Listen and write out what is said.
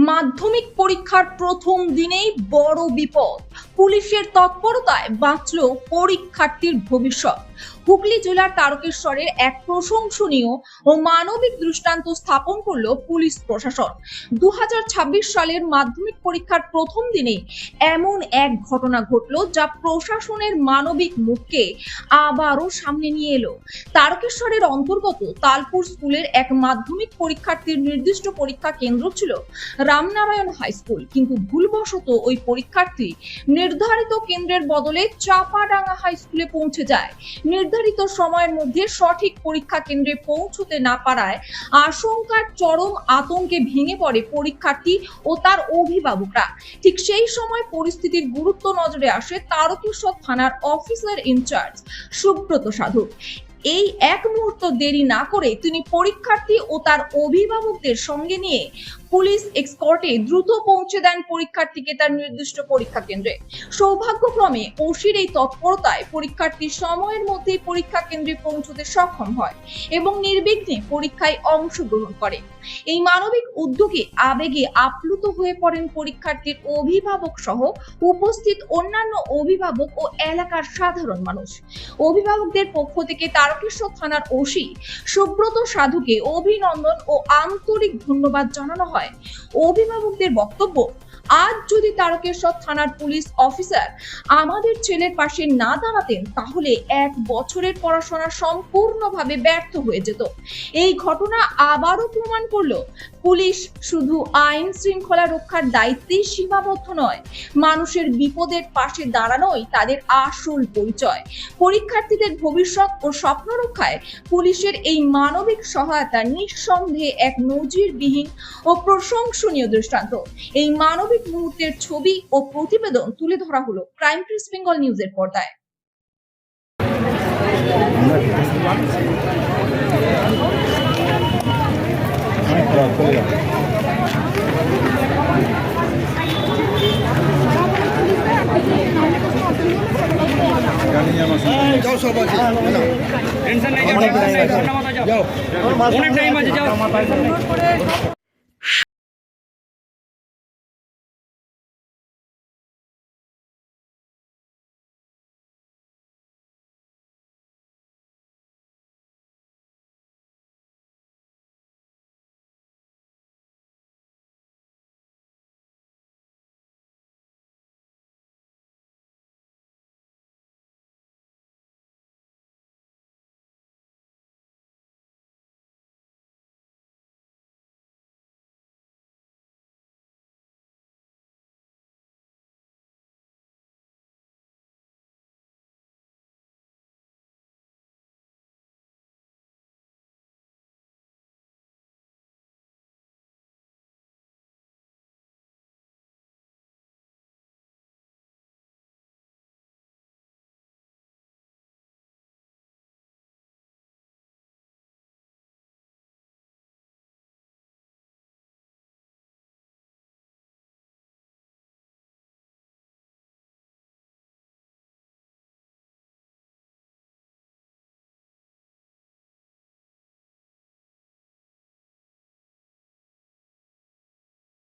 মাধ্যমিক পরীক্ষার প্রথম দিনেই বড় বিপদ, পুলিশের তৎপরতায় বাঁচল পরীক্ষার্থীর ভবিষ্যৎ। হুগলি জেলার তারকেশ্বরের এক প্রশংসনীয় ও মানবিক দৃষ্টান্ত স্থাপন করল পুলিশ প্রশাসন। 2026 সালের মাধ্যমিক পরীক্ষার প্রথম দিনে এমন এক ঘটনা ঘটল যা প্রশাসনের মানবিক মুখকে আবারও সামনে নিয়ে এলো। তারকেশ্বরের অন্তর্গত তালপুর স্কুলের এক মাধ্যমিক পরীক্ষার্থীর নির্দিষ্ট পরীক্ষা কেন্দ্র ছিল রামনারায়ণ হাই স্কুল, কিন্তু ভুলবশত ওই পরীক্ষার্থী নির্ধারিত কেন্দ্রের বদলে চাপাডাঙ্গা হাই স্কুলে পৌঁছে যায়। নির্ধারিত সময়ের মধ্যে সঠিক পরীক্ষা কেন্দ্রে পৌঁছতে না পারায় আশঙ্কার চরম আতঙ্কে ভেঙে পড়ে পরীক্ষার্থী ও তার অভিভাবকরা। ঠিক সেই সময় পরিস্থিতির গুরুত্ব নজরে আসে তারকেশ্বর থানার অফিসার ইনচার্জ সুব্রত সাধু। এই এক মুহূর্ত দেরি না করে তিনি পরীক্ষার্থী ও তার অভিভাবকদের সঙ্গে নিয়ে পুলিশ এক্সকর্টে দ্রুত পৌঁছে দেন পরীক্ষার্থীকে তার নির্দিষ্ট পরীক্ষা কেন্দ্রে। সৌভাগ্যক্রমে ওসির এই তৎপরতায় পরীক্ষার্থী সময়ের মধ্যেই পরীক্ষা কেন্দ্রে পৌঁছতে সক্ষম হয় এবং নির্বিঘ্নে পরীক্ষায় অংশগ্রহণ করে। এই মানবিক উদ্যোগে আবেগে আপ্লুত হয়ে পড়েন পরীক্ষার্থীর অভিভাবক সহ উপস্থিত অন্যান্য অভিভাবক ও এলাকার সাধারণ মানুষ। অভিভাবকদের পক্ষ থেকে তারকেশ্বর থানার ওসি সুব্রত সাধুকে অভিনন্দন ও আন্তরিক ধন্যবাদ জানানো হয়। অভিভাবকদের বক্তব্য, আজ যদি তারকেশ্বর থানার পুলিশ অফিসার আমাদের ছেলের পাশে না দাঁড়াতেন তাহলে 1 বছরের পড়াশোনা সম্পূর্ণভাবে ব্যর্থ হয়ে যেত। এই ঘটনা আবারও প্রমাণ করলো পুলিশ শুধু আইন শৃঙ্খলা রক্ষার দায়িত্বেই সীমাবদ্ধ নয়, মানুষের বিপদের পাশে দাঁড়ানোই তাদের আসল পরিচয়। পরীক্ষার্থীদের ভবিষ্যৎ ও স্বপ্ন রক্ষায় পুলিশের এই মানবিক সহায়তা নিঃসন্দেহে এক নজিরবিহীন ও প্রশংসনীয় দৃষ্টান্ত। এই মানবিক মুহূর্তের ছবি ও প্রতিবেদন তুলে ধরা হলো ক্রাইম প্রেস বেঙ্গল নিউজের পর্দায়। টেনশন নাই, যাও অনেক টাইম আছে, যাও।